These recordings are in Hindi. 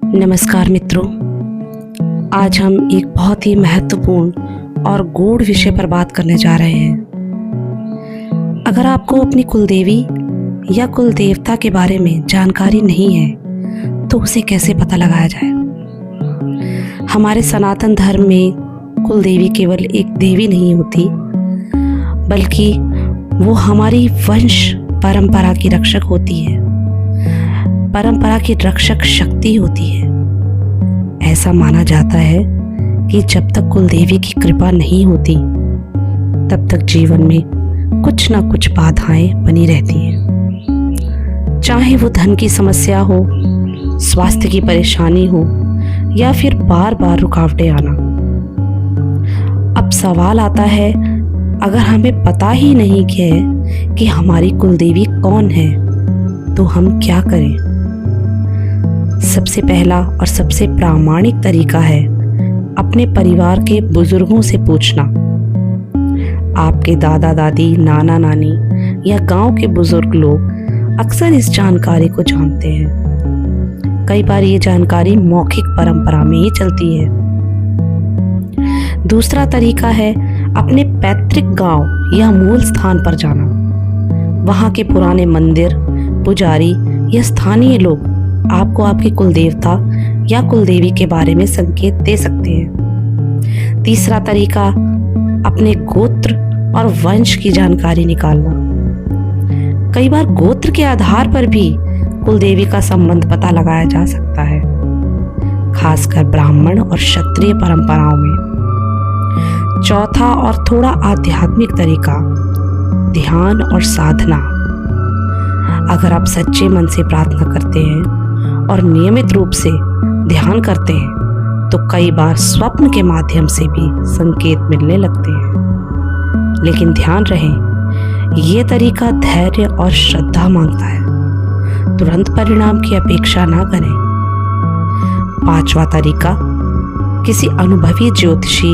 नमस्कार मित्रों, आज हम एक बहुत ही महत्वपूर्ण और गूढ़ विषय पर बात करने जा रहे हैं। अगर आपको अपनी कुलदेवी या कुल देवता के बारे में जानकारी नहीं है तो उसे कैसे पता लगाया जाए। हमारे सनातन धर्म में कुल देवी केवल एक देवी नहीं होती, बल्कि वो हमारी वंश परंपरा की रक्षक होती है, परंपरा की रक्षक शक्ति होती है। ऐसा माना जाता है कि जब तक कुल देवी की कृपा नहीं होती तब तक जीवन में कुछ ना कुछ बाधाएं बनी रहती हैं, चाहे वो धन की समस्या हो, स्वास्थ्य की परेशानी हो या फिर बार बार रुकावटें आना। अब सवाल आता है, अगर हमें पता ही नहीं है कि हमारी कुलदेवी कौन है तो हम क्या करें। सबसे पहला और सबसे प्रामाणिक तरीका है अपने परिवार के बुजुर्गों से पूछना। आपके दादा दादी, नाना नानी या गांव के बुजुर्ग लोग अक्सर इस जानकारी को जानते हैं। कई बार ये जानकारी मौखिक परंपरा में ही चलती है। दूसरा तरीका है अपने पैतृक गांव या मूल स्थान पर जाना। वहां के पुराने मंदिर, पुजारी या स्थानीय लोग आपको आपके कुलदेवता या कुलदेवी के बारे में संकेत दे सकते हैं। तीसरा तरीका, अपने गोत्र और वंश की जानकारी निकालना। कई बार गोत्र के आधार पर भी कुलदेवी का संबंध पता लगाया जा सकता है, खासकर ब्राह्मण और क्षत्रिय परंपराओं में। चौथा और थोड़ा आध्यात्मिक तरीका, ध्यान और साधना। अगर आप सच्चे मन से प्रार्थना करते हैं और नियमित रूप से ध्यान करते हैं तो कई बार स्वप्न के माध्यम से भी संकेत मिलने लगते हैं। लेकिन ध्यान रहे, ये तरीका धैर्य और श्रद्धा मांगता है, तुरंत परिणाम की अपेक्षा ना करें। पांचवा तरीका, किसी अनुभवी ज्योतिषी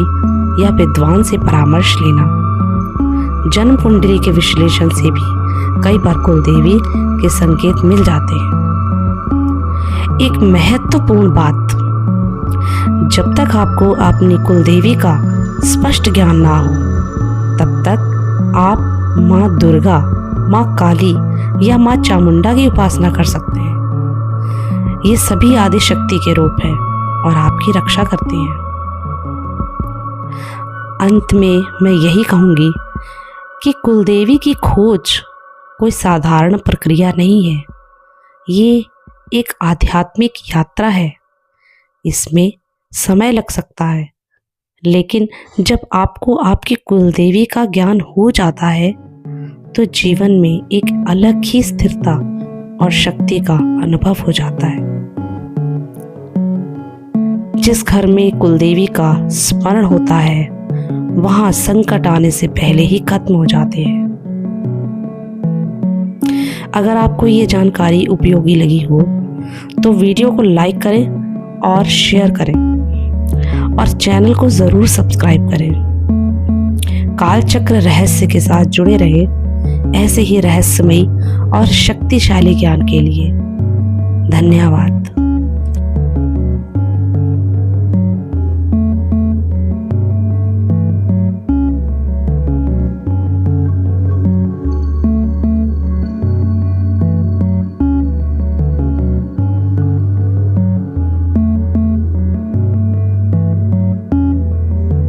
या विद्वान से परामर्श लेना। जन्म कुंडली के विश्लेषण से भी कई बार कुलदेवी के संकेत मिल जाते हैं। एक महत्वपूर्ण बात, जब तक आपको अपनी कुलदेवी का स्पष्ट ज्ञान ना हो तब तक आप माँ दुर्गा, माँ काली या माँ चामुंडा की उपासना कर सकते हैं। ये सभी आदि शक्ति के रूप हैं और आपकी रक्षा करती हैं। अंत में मैं यही कहूँगी कि कुलदेवी की खोज कोई साधारण प्रक्रिया नहीं है। ये एक आध्यात्मिक यात्रा है। इसमें समय लग सकता है, लेकिन जब आपको आपकी कुलदेवी का ज्ञान हो जाता है तो जीवन में एक अलग ही स्थिरता और शक्ति का अनुभव हो जाता है। जिस घर में कुलदेवी का स्मरण होता है वहां संकट आने से पहले ही खत्म हो जाते हैं। अगर आपको ये जानकारी उपयोगी लगी हो तो वीडियो को लाइक करें और शेयर करें और चैनल को जरूर सब्सक्राइब करें। कालचक्र रहस्य के साथ जुड़े रहे ऐसे ही रहस्यमयी और शक्तिशाली ज्ञान के लिए। धन्यवाद।